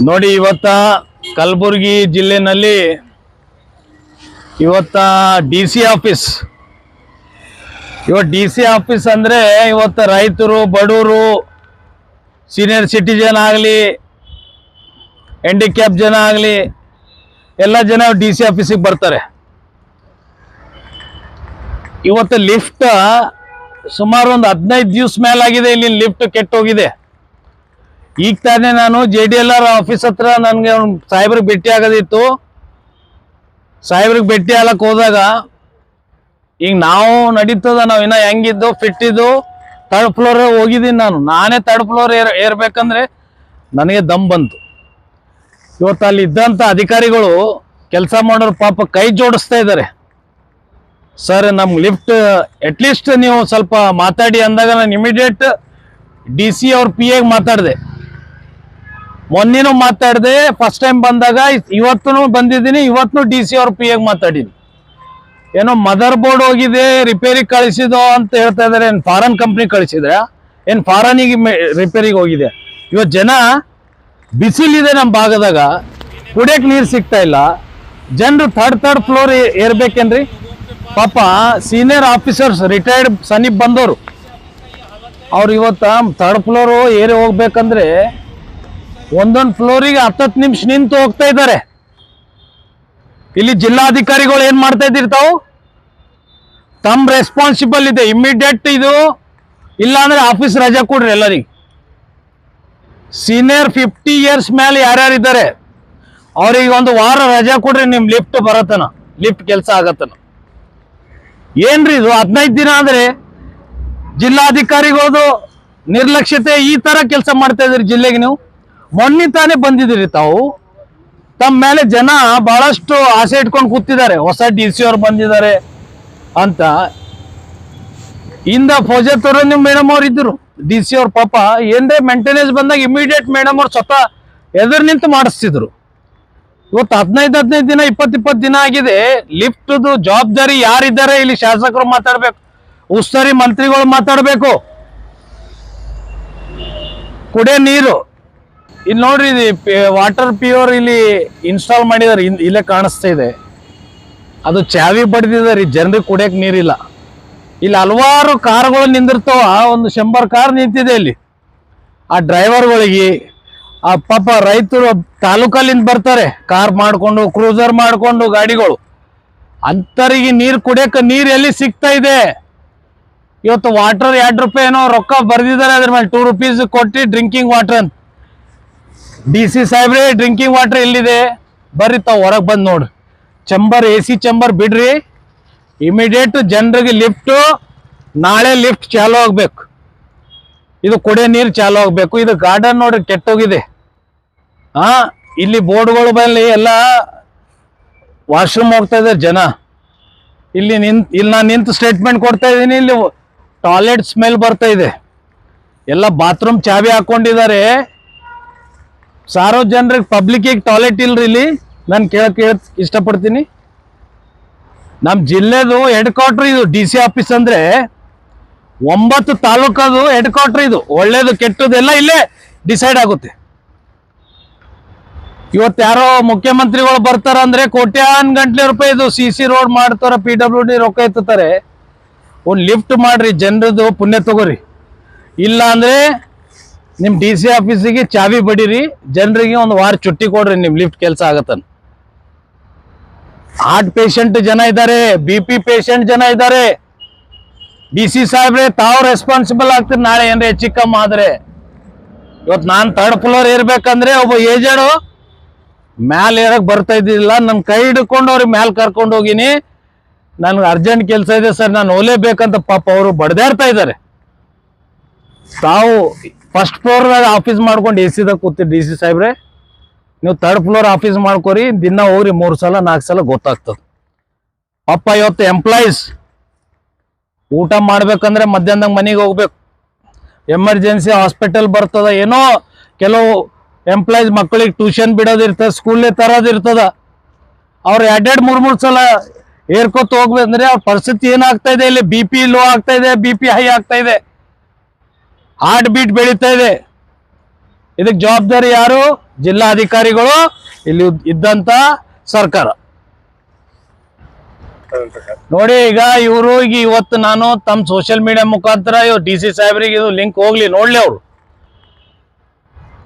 ನೋಡಿ ಇವತ್ತ ಕಲಬುರಗಿ ಜಿಲ್ಲೆನಲ್ಲಿ ಇವತ್ತ ಡಿ.ಸಿ ಆಫೀಸ್ ಡಿ.ಸಿ ಆಫೀಸ್ ಅಂದ್ರೆ ಇವತ್ತು ರೈತರು ಬಡವರು ಸೀನಿಯರ್ ಸಿಟಿಜನ್ ಆಗಲಿ ಹ್ಯಾಂಡಿಕ್ಯಾಪ್ ಜನ ಆಗಲಿ ಎಲ್ಲ ಜನ ಡಿ.ಸಿ ಆಫೀಸಿಗೆ ಬರ್ತಾರೆ. ಇವತ್ತು ಲಿಫ್ಟ್ ಸುಮಾರು ಒಂದು 15 ದಿವಸ ಮೇಲಾಗಿದೆ, ಇಲ್ಲಿ ಲಿಫ್ಟ್ ಕೆಟ್ಟೋಗಿದೆ. ಈಗ ತಾನೇ ನಾನು JDLR ಆಫೀಸ್ ಹತ್ರ ನನಗೆ ಸಾಹೇಬ್ರಿಗೆ ಭೇಟಿ ಆಗೋದಿತ್ತು. ಸಾಹೇಬ್ರಿಗೆ ಭೇಟಿ ಆಗಕ್ಕೆ ಹೋದಾಗ ಈಗ ನಾವು ನಡೀತದ, ನಾವು ಇನ್ನ ಹೆಂಗಿದ್ದು ಫಿಟ್ ಇದ್ದು ಥರ್ಡ್ ಫ್ಲೋರ್ ಹೋಗಿದ್ದೀನಿ. ನಾನೇ ಥರ್ಡ್ ಫ್ಲೋರ್ ಏರ್ಬೇಕಂದ್ರೆ ನನಗೆ ದಮ್ ಬಂತು. ಇವತ್ತು ಅಲ್ಲಿ ಇದ್ದಂಥ ಅಧಿಕಾರಿಗಳು ಕೆಲಸ ಮಾಡೋರು ಪಾಪ ಕೈ ಜೋಡಿಸ್ತಾ ಇದ್ದಾರೆ. ಸರ್ ನಮ್ಗೆ ಲಿಫ್ಟ್ ಅಟ್ಲೀಸ್ಟ್ ನೀವು ಸ್ವಲ್ಪ ಮಾತಾಡಿ ಅಂದಾಗ ನಾನು ಇಮಿಡಿಯೇಟ್ DC ಅವ್ರ PA ಮಾತಾಡಿದೆ. ಮೊನ್ನೆನೂ ಮಾತಾಡಿದೆ, ಫಸ್ಟ್ ಟೈಮ್ ಬಂದಾಗ. ಇವತ್ತು ಬಂದಿದ್ದೀನಿ, ಇವತ್ತು DC ಅವ್ರ PA ಮಾತಾಡೀನಿ. ಏನೋ ಮದರ್ ಬೋರ್ಡ್ ಹೋಗಿದೆ ರಿಪೇರಿ ಕಳಿಸಿದೋ ಅಂತ ಹೇಳ್ತಾ ಇದಾರೆ. ಏನು ಫಾರಿನ್ ಕಂಪ್ನಿ ಕಳಿಸಿದ್ರೆ ಏನು ಫಾರಿನಿಗೆ ರಿಪೇರಿಗೆ ಹೋಗಿದೆ? ಇವತ್ತು ಜನ ಬಿಸಿಲಿದೆ ನಮ್ಮ ಭಾಗದಾಗ, ಕುಡಿಯಕ್ಕೆ ನೀರು ಸಿಗ್ತಾ ಇಲ್ಲ. ಜನರು ಥರ್ಡ್ ಫ್ಲೋರ್ ಏರ್ಬೇಕೇನ್ರಿ? ಪಾಪ ಸೀನಿಯರ್ ಆಫೀಸರ್ಸ್ ರಿಟೈರ್ಡ್ ಸನೀಪ್ ಬಂದವರು ಅವ್ರು ಇವತ್ತು ಥರ್ಡ್ ಫ್ಲೋರ್ ಏರಿ ಹೋಗ್ಬೇಕಂದ್ರೆ ಒಂದೊಂದು ಫ್ಲೋರಿಗೆ 10 ನಿಮಿಷ ನಿಂತು ಹೋಗ್ತಾ ಇದ್ದಾರೆ. ಇಲ್ಲಿ ಜಿಲ್ಲಾಧಿಕಾರಿಗಳು ಏನ್ ಮಾಡ್ತಾ ಇದ್ದಿರ್ತಾವು? ತಮ್ಮ ರೆಸ್ಪಾನ್ಸಿಬಲ್ ಇದೆ, ಇಮಿಡಿಯೇಟ್ ಇದು ಇಲ್ಲ ಅಂದ್ರೆ ಆಫೀಸ್ ರಜಾ ಕೊಡ್ರಿ ಎಲ್ಲರಿಗೆ. ಸೀನಿಯರ್ 50 ಇಯರ್ಸ್ ಮೇಲೆ ಯಾರ್ಯಾರಿದ್ದಾರೆ ಅವ್ರಿಗೆ ಒಂದು ವಾರ ರಜಾ ಕೊಡ್ರಿ, ನಿಮ್ ಲಿಫ್ಟ್ ಬರತನ, ಲಿಫ್ಟ್ ಕೆಲಸ ಆಗತ್ತನ. ಏನ್ರಿ ಇದು 15 ದಿನ ಅಂದ್ರೆ ಜಿಲ್ಲಾಧಿಕಾರಿಗಳದು ನಿರ್ಲಕ್ಷ್ಯತೆ. ಈ ತರ ಕೆಲಸ ಮಾಡ್ತಾ ಇದ್ರಿ ಜಿಲ್ಲೆಗೆ. ನೀವು ಮೊನ್ನೆ ತಾನೇ ಬಂದಿದ್ದೀರಿ, ತಾವು ತಮ್ಮ ಮೇಲೆ ಜನ ಬಹಳಷ್ಟು ಆಸೆ ಇಟ್ಕೊಂಡು ಕೂತಿದ್ದಾರೆ. ಹೊಸ DC ಅವ್ರು ಬಂದಿದ್ದಾರೆ ಅಂತ. ಇಂದ ಫೌಜತ್ ನಿಮ್ ಮೇಡಮ್ ಅವ್ರು ಇದ್ರು DC ಅವ್ರ. ಪಾಪ ಏನ್ರೇ ಮೇಂಟೆನೆನ್ಸ್ ಬಂದಾಗ ಇಮಿಡಿಯೇಟ್ ಮೇಡಮ್ ಅವ್ರು ಸ್ವತಃ ಎದುರು ನಿಂತು ಮಾಡಿಸ್ತಿದ್ರು. ಇವತ್ತು 15 ದಿನ 20 ದಿನ ಆಗಿದೆ. ಲಿಫ್ಟ್ ಜವಾಬ್ದಾರಿ ಯಾರಿದ್ದಾರೆ ಇಲ್ಲಿ? ಶಾಸಕರು ಮಾತಾಡ್ಬೇಕು, ಉಸ್ತುವಾರಿ ಮಂತ್ರಿಗಳು ಮಾತಾಡ್ಬೇಕು. ಕುಡಿಯೋ ನೀರು ಇಲ್ಲಿ ನೋಡ್ರಿ, ವಾಟರ್ ಪ್ಯೂರ್ ಇಲ್ಲಿ ಇನ್ಸ್ಟಾಲ್ ಮಾಡಿದಾರೆ, ಇಲ್ಲೇ ಕಾಣಿಸ್ತಾ ಇದೆ. ಅದು ಚಾವಿ ಬಡ್ದಿದ್ದಾರೆ, ಜನರಿಗೆ ಕುಡಿಯಕ್ಕೆ ನೀರಿಲ್ಲ. ಇಲ್ಲಿ ಹಲವಾರು ಕಾರ್ಗಳು ನಿಂದಿರ್ತಾವ, ಒಂದು 100 ಕಾರ್ ನಿಂತಿದೆ ಇಲ್ಲಿ. ಆ ಡ್ರೈವರ್ಗಳಿಗೆ ಆ ಪಾಪ ರೈತರು ತಾಲೂಕಲ್ಲಿಂದ ಬರ್ತಾರೆ ಕಾರ್ ಮಾಡ್ಕೊಂಡು, ಕ್ರೂಸರ್ ಮಾಡ್ಕೊಂಡು ಗಾಡಿಗಳು. ಅಂತರಿಗೆ ನೀರು ಕುಡಿಯಕ್ಕೆ ನೀರು ಎಲ್ಲಿ ಸಿಗ್ತಾ ಇದೆ? ಇವತ್ತು ವಾಟರ್ 2 ರೂಪಾಯಿ ಏನೋ ರೊಕ್ಕ ಬರ್ದಿದ್ದಾರೆ, ಅದ್ರ ಮೇಲೆ 2 ರೂಪೀಸ್ ಕೊಟ್ಟು ಡ್ರಿಂಕಿಂಗ್ ವಾಟರ್ ಅಂತ. DC ಸಾಹೇಬ್ರೆ, ಡ್ರಿಂಕಿಂಗ್ ವಾಟರ್ ಎಲ್ಲಿದೆ? ಬರ್ರಿ ತಾವು ಹೊರಗೆ ಬಂದು ನೋಡ್ರಿ. ಚಂಬರ್ AC ಚಂಬರ್ ಬಿಡ್ರಿ, ಇಮಿಡಿಯೇಟ್ ಜನರಿಗೆ ಲಿಫ್ಟ್. ನಾಳೆ ಲಿಫ್ಟ್ ಚಾಲು ಆಗ್ಬೇಕು, ಇದು ಕುಡಿಯೋ ನೀರು ಚಾಲು ಆಗ್ಬೇಕು. ಇದು ಗಾರ್ಡನ್ ನೋಡ್ರಿ ಕೆಟ್ಟೋಗಿದೆ. ಇಲ್ಲಿ ಬೋರ್ಡ್ಗಳ ಮೇಲೆ ಎಲ್ಲ ವಾಶ್ರೂಮ್ ಹೋಗ್ತಾ ಇದ್ದಾರೆ ಜನ. ಇಲ್ಲಿ ನಾನು ನಿಂತು ಸ್ಟೇಟ್ಮೆಂಟ್ ಕೊಡ್ತಾ ಇದ್ದೀನಿ. ಇಲ್ಲಿ ಟಾಯ್ಲೆಟ್ ಸ್ಮೆಲ್ ಬರ್ತಾ ಇದೆ. ಎಲ್ಲ ಬಾತ್ರೂಮ್ ಚಾವಿ ಹಾಕೊಂಡಿದ್ದಾರೆ. ಸಾರ್ವಜನಿಕ ಪಬ್ಲಿಕ್ಕಿಗೆ ಟಾಯ್ಲೆಟ್ ಇಲ್ರಿ ಇಲ್ಲಿ. ನಾನು ಕೇಳಕ್ ಇಷ್ಟಪಡ್ತೀನಿ. ನಮ್ಮ ಜಿಲ್ಲೆದು ಹೆಡ್ ಕ್ವಾರ್ಟರ್ ಇದು DC ಆಫೀಸ್ ಅಂದ್ರೆ. 9 ತಾಲೂಕದು ಹೆಡ್ ಕ್ವಾರ್ಟರ್ ಇದು. ಒಳ್ಳೇದು ಕೆಟ್ಟದೆಲ್ಲ ಇಲ್ಲೇ ಡಿಸೈಡ್ ಆಗುತ್ತೆ. ಇವತ್ತು ಯಾರೋ ಮುಖ್ಯಮಂತ್ರಿಗಳು ಬರ್ತಾರ ಅಂದ್ರೆ ಕೋಟ್ಯಾನ್ ಗಂಟ್ಲೆ ರೂಪಾಯಿ ಇದು CC ರೋಡ್ ಮಾಡ್ತಾರ, PWD ರೊಕ್ಕ ಎತ್ತುತ್ತಾರೆ. ಒಂದು ಲಿಫ್ಟ್ ಮಾಡ್ರಿ, ಜನರದು ಪುಣ್ಯ ತಗೋರಿ. ಇಲ್ಲ ಅಂದ್ರೆ ನಿಮ್ DC ಆಫೀಸಿಗೆ ಚಾವಿ ಬಡೀರಿ, ಜನರಿಗೆ ಒಂದು ವಾರ ಚುಟ್ಟಿ ಕೊಡ್ರಿ, ನಿಮ್ ಲಿಫ್ಟ್ ಕೆಲಸ ಆಗತ್ತನ್. ಹಾರ್ಟ್ ಪೇಷಂಟ್ ಜನ ಇದ್ದಾರೆ, BP ಪೇಷಂಟ್ ಜನ ಇದ್ದಾರೆ. DC ಸಾಹೇಬ್ರೆ, ತಾವು ರೆಸ್ಪಾನ್ಸಿಬಲ್ ಆಗ್ತೀರಿ. ನಾಳೆ ಏನ್ರಿ ಹೆಚ್ಚು ಕಮ್ಮಿ ಆದ್ರೆ ಇವತ್ತು ನಾನು ಥರ್ಡ್ ಫ್ಲೋರ್ ಏರ್ಬೇಕಂದ್ರೆ ಒಬ್ಬ ಏಜೆಡು ಮ್ಯಾಲ ಏರಕ್ ಬರ್ತಾ ಇದ್ದಿಲ್ಲ. ನನ್ನ ಕೈ ಹಿಡ್ಕೊಂಡು ಅವ್ರಿಗೆ ಮ್ಯಾಲ ಕರ್ಕೊಂಡು ಹೋಗಿನಿ. ನನ್ಗೆ ಅರ್ಜೆಂಟ್ ಕೆಲಸ ಇದೆ ಸರ್, ನಾನು ಹೋಲೇಬೇಕಂತ ಪಾಪ ಅವರು ಬಡ್ದಾಡ್ತಾ ಇದ್ದಾರೆ. ತಾವು ಫಸ್ಟ್ ಫ್ಲೋರ್ದಾಗ ಆಫೀಸ್ ಮಾಡ್ಕೊಂಡು AC ಕೂತಿರಿ DC ಸಾಹೇಬ್ರೆ. ನೀವು ಥರ್ಡ್ ಫ್ಲೋರ್ ಆಫೀಸ್ ಮಾಡ್ಕೊರಿ, ದಿನ ಹೋಗ್ರಿ 3 ಸಲ 4 ಸಲ ಗೊತ್ತಾಗ್ತದೆ. ಪಾಪ ಇವತ್ತು ಎಂಪ್ಲಾಯೀಸ್ ಊಟ ಮಾಡ್ಬೇಕಂದ್ರೆ ಮಧ್ಯಾಹ್ನದಾಗ ಮನೆಗೆ ಹೋಗ್ಬೇಕು. ಎಮರ್ಜೆನ್ಸಿ ಹಾಸ್ಪಿಟಲ್ ಬರ್ತದ. ಏನೋ ಕೆಲವು ಎಂಪ್ಲಾಯೀಸ್ ಮಕ್ಕಳಿಗೆ ಟ್ಯೂಷನ್ ಬಿಡೋದಿರ್ತದೆ, ಸ್ಕೂಲೇ ತರೋದಿರ್ತದ. ಅವ್ರು 2-3 ಸಲ ಏರ್ಕೋತ ಹೋಗ್ಬೇಕಂದ್ರೆ ಅವ್ರ ಪರಿಸ್ಥಿತಿ ಏನಾಗ್ತಾ ಇದೆ? ಇಲ್ಲಿ BP ಲೋ ಆಗ್ತಾ ಇದೆ, BP ಹೈ ಆಗ್ತಾ ಇದೆ, ಹಾರ್ಟ್ ಬೀಟ್ ಬೆಳೀತಾ ಇದೆ. ಇದಕ್ಕೆ ಜವಾಬ್ದಾರಿ ಯಾರು? ಜಿಲ್ಲಾಧಿಕಾರಿಗಳು, ಇಲ್ಲಿ ಇದ್ದಂತ ಸರ್ಕಾರ. ನೋಡಿ ಈಗ ಇವರು ಈಗ ಇವತ್ತು ನಾನು ತಮ್ಮ ಸೋಷಿಯಲ್ ಮೀಡಿಯಾ ಮುಖಾಂತರ DC ಸಾಹೇಬ್ರಿಗೆ ಇದು ಲಿಂಕ್ ಹೋಗ್ಲಿ, ನೋಡ್ಲಿ ಅವರು.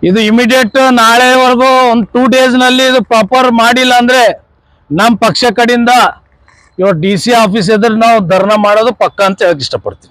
ಇದು ಇಮಿಡಿಯೇಟ್ ನಾಳೆವರೆಗೂ ಒಂದು 2 days ನಲ್ಲಿ ಇದು ಪ್ರಾಪರ್ ಮಾಡಿಲ್ಲ ಅಂದ್ರೆ ನಮ್ಮ ಪಕ್ಷ ಕಡೆಯಿಂದ DC ಆಫೀಸ್ ಎದುರು ನಾವು ಧರ್ನಾ ಮಾಡೋದು ಪಕ್ಕ ಅಂತ ಹೇಳಕ್ ಇಷ್ಟಪಡ್ತೀನಿ.